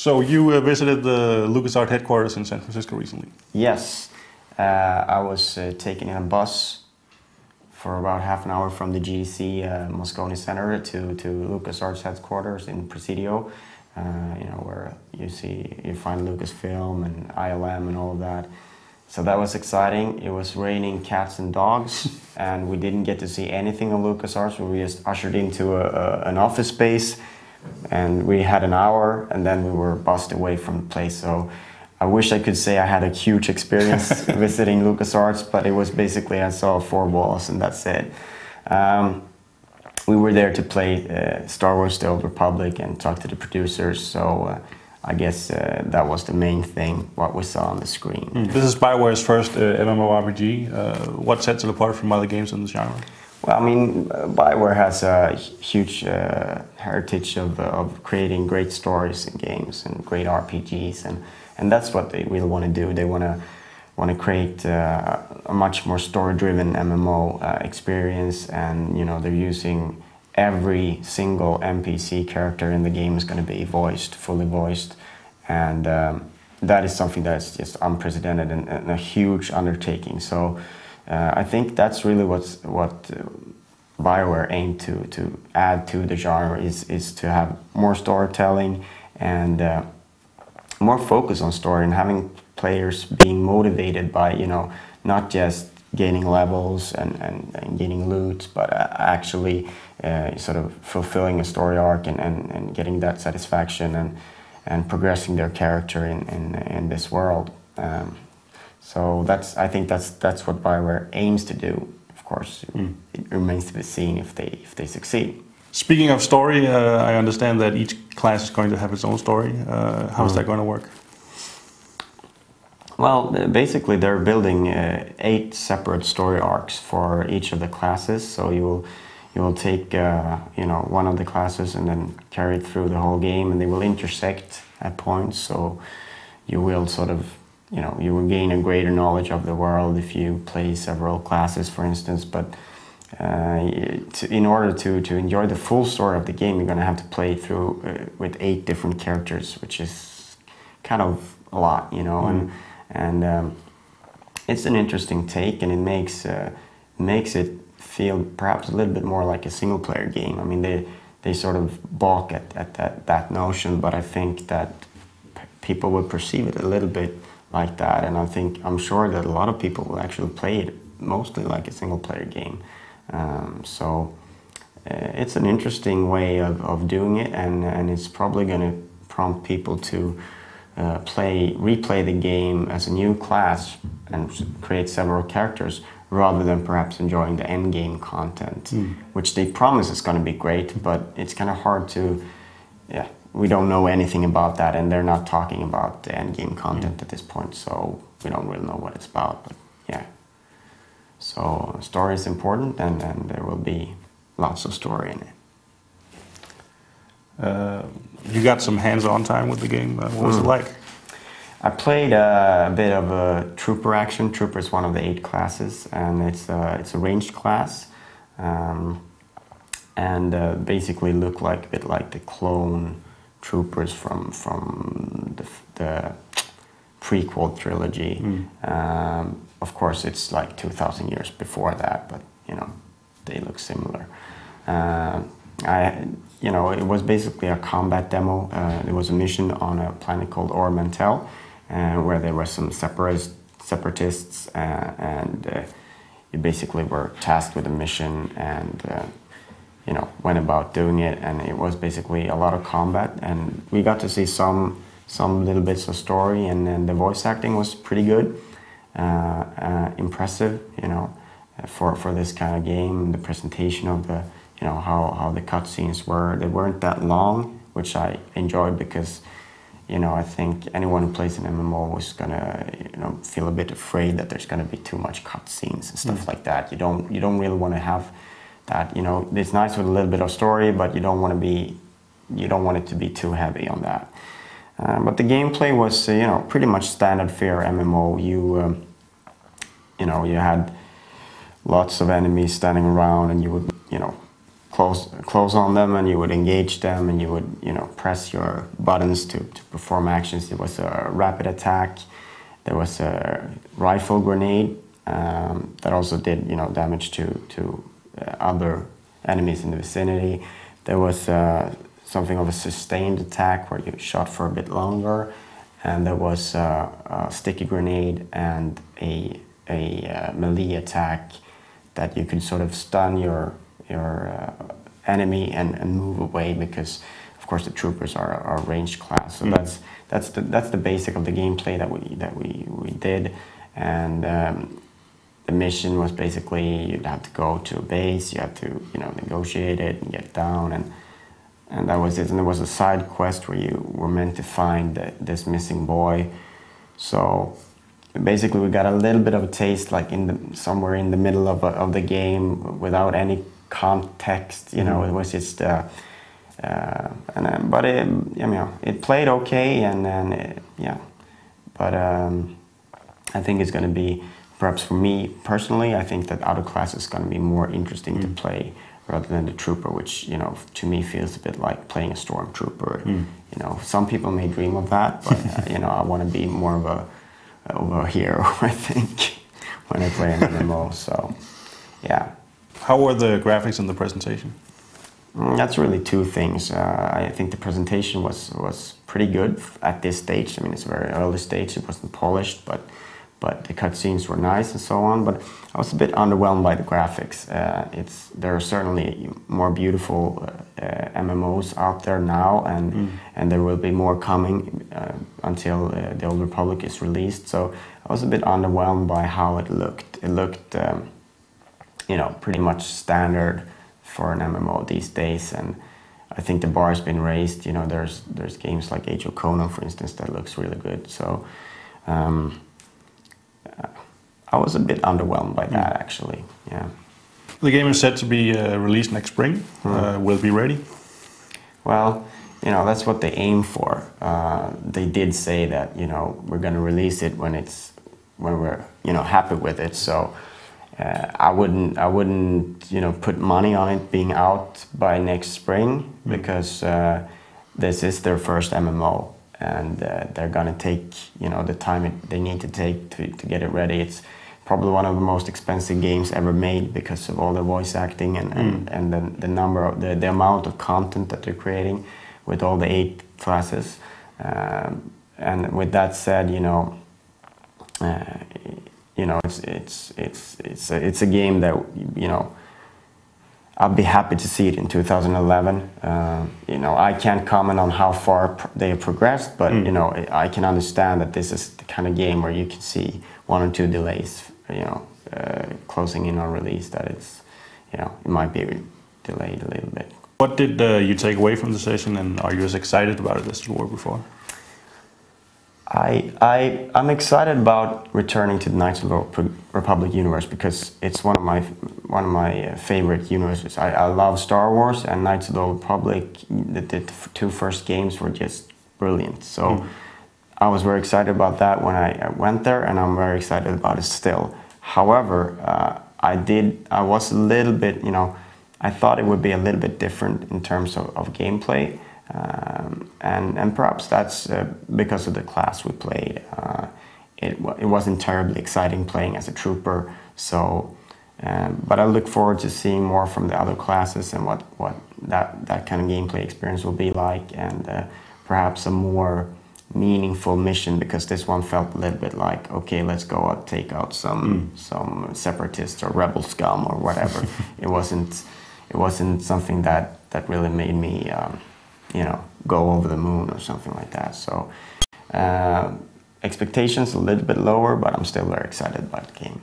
So you visited the LucasArts headquarters in San Francisco recently? Yes, I was taken in a bus for about half an hour from the GDC Moscone Center to LucasArts headquarters in Presidio, where you find Lucasfilm and ILM and all of that. So that was exciting. It was raining cats and dogs, and we didn't get to see anything of LucasArts. We were just ushered into an office space, and we had an hour, and then we were bussed away from the place. So I wish I could say I had a huge experience visiting LucasArts, but it was basically I saw 4 walls and that's it. We were there to play Star Wars: The Old Republic and talk to the producers, so I guess that was the main thing, what we saw on the screen. This is Bioware's first MMORPG. What sets it apart from other games in the genre? Well, I mean, Bioware has a huge heritage of creating great stories in games and great RPGs, and that's what they really want to do. They want to create a much more story-driven MMO experience, and they're using every single NPC character in the game is going to be voiced, fully voiced, and that is something that's just unprecedented and a huge undertaking. So I think that's really what Bioware aimed to add to the genre is to have more storytelling and more focus on story, and having players being motivated by not just gaining levels and gaining loot, but actually sort of fulfilling a story arc and getting that satisfaction and progressing their character in this world. So I think that's what Bioware aims to do. Of course, it remains to be seen if they succeed. Speaking of story, I understand that each class is going to have its own story. How's that going to work? Well, basically they're building 8 separate story arcs for each of the classes. So you will take one of the classes and then carry it through the whole game, and they will intersect at points. So you will sort of you will gain a greater knowledge of the world if you play several classes, for instance. But in order to enjoy the full story of the game, you're going to have to play through with 8 different characters, which is kind of a lot, and it's an interesting take, and it makes it feel perhaps a little bit more like a single-player game. I mean, they sort of balk at that notion, but I think that people would perceive it a little bit like that, and I'm sure that a lot of people will actually play it mostly like a single-player game. So it's an interesting way of doing it, and it's probably going to prompt people to replay the game as a new class and create several characters, rather than perhaps enjoying the end game content, which they promise is going to be great, but it's kind of hard to, we don't know anything about that, and they're not talking about the end game content at this point, so we don't really know what it's about, but yeah. So story is important, and there will be lots of story in it. You got some hands-on time with the game. What was it like? I played a bit of a Trooper action. Trooper is one of the 8 classes, and it's a ranged class, and basically look a bit like the clone Troopers from the prequel trilogy. Of course, it's like 2,000 years before that, but they look similar. It was basically a combat demo. There was a mission on a planet called Or Mantell, where there were some separatists, and you basically were tasked with a mission, and went about doing it, and it was basically a lot of combat, and we got to see some little bits of story, and then the voice acting was pretty good, impressive, for this kind of game. The presentation of the how the cutscenes were, they weren't that long, which I enjoyed, because I think anyone who plays an MMO is gonna feel a bit afraid that there's gonna be too much cutscenes and stuff like that. You don't really want to have that. It's nice with a little bit of story, but you don't want it to be too heavy on that. But the gameplay was pretty much standard fare MMO. You had lots of enemies standing around, and you would close on them, and you would engage them, and you would, you know, press your buttons to perform actions. There was a rapid attack. There was a rifle grenade that also did, you know, damage to other enemies in the vicinity. There was something of a sustained attack where you shot for a bit longer, and there was a sticky grenade and a melee attack that you could sort of stun your enemy and move away, because of course the troopers are a ranged class. So that's the basic of the gameplay that we did. And the mission was basically you'd have to go to a base, you have to, you know, negotiate it and get down, and that was it. And there was a side quest where you were meant to find this missing boy. So basically we got a little bit of a taste, like somewhere in the middle of the game, without any context, you know. It was just but it, you know, it played okay, and then yeah, but I think it's going to be, perhaps for me personally, I think that other class is going to be more interesting to play rather than the trooper, which, you know, to me feels a bit like playing a stormtrooper. You know, some people may dream of that, but you know, I want to be more of a hero, I think, when I play an MMO. So yeah. How were the graphics and the presentation? That's really two things. I think the presentation was pretty good at this stage. I mean, it's a very early stage. It wasn't polished, but the cutscenes were nice and so on. But I was a bit underwhelmed by the graphics. There are certainly more beautiful MMOs out there now, and there will be more coming until the Old Republic is released. So I was a bit underwhelmed by how it looked. It looked, you know, pretty much standard for an MMO these days, and I think the bar has been raised. You know, there's games like Age of Conan, for instance, that looks really good. So I was a bit underwhelmed by that, actually. Yeah. The game is set to be released next spring. Will it be ready? Well, you know, that's what they aim for. They did say that, you know, we're going to release it when we're, you know, happy with it. So I wouldn't, you know, put money on it being out by next spring, because this is their first MMO, and they're gonna take, you know, the time they need to take to get it ready. It's probably one of the most expensive games ever made because of all the voice acting and the number of the amount of content that they're creating with all the 8 classes. And with that said, you know, it's a game that, you know, I'll be happy to see it in 2011. You know, I can't comment on how far they have progressed, but you know, I can understand that this is the kind of game where you can see 1 or 2 delays, you know, closing in on release, that it's, you know, it might be delayed a little bit. What did you take away from the session, and are you as excited about it as you were before? I'm excited about returning to the Knights of the Republic universe, because it's one of my favorite universes. I love Star Wars, and Knights of the Republic, the 2 first games were just brilliant. So I was very excited about that when I went there, and I'm very excited about it still. However, I was a little bit, you know, I thought it would be a little bit different in terms of gameplay. And perhaps that's because of the class we played. It wasn't terribly exciting playing as a trooper, so but I look forward to seeing more from the other classes and what that kind of gameplay experience will be like, and perhaps a more meaningful mission, because this one felt a little bit like, okay, let's go out, take out some separatists or rebel scum or whatever. It wasn't something that really made me you know, go over the moon or something like that. So expectations a little bit lower, but I'm still very excited about the game.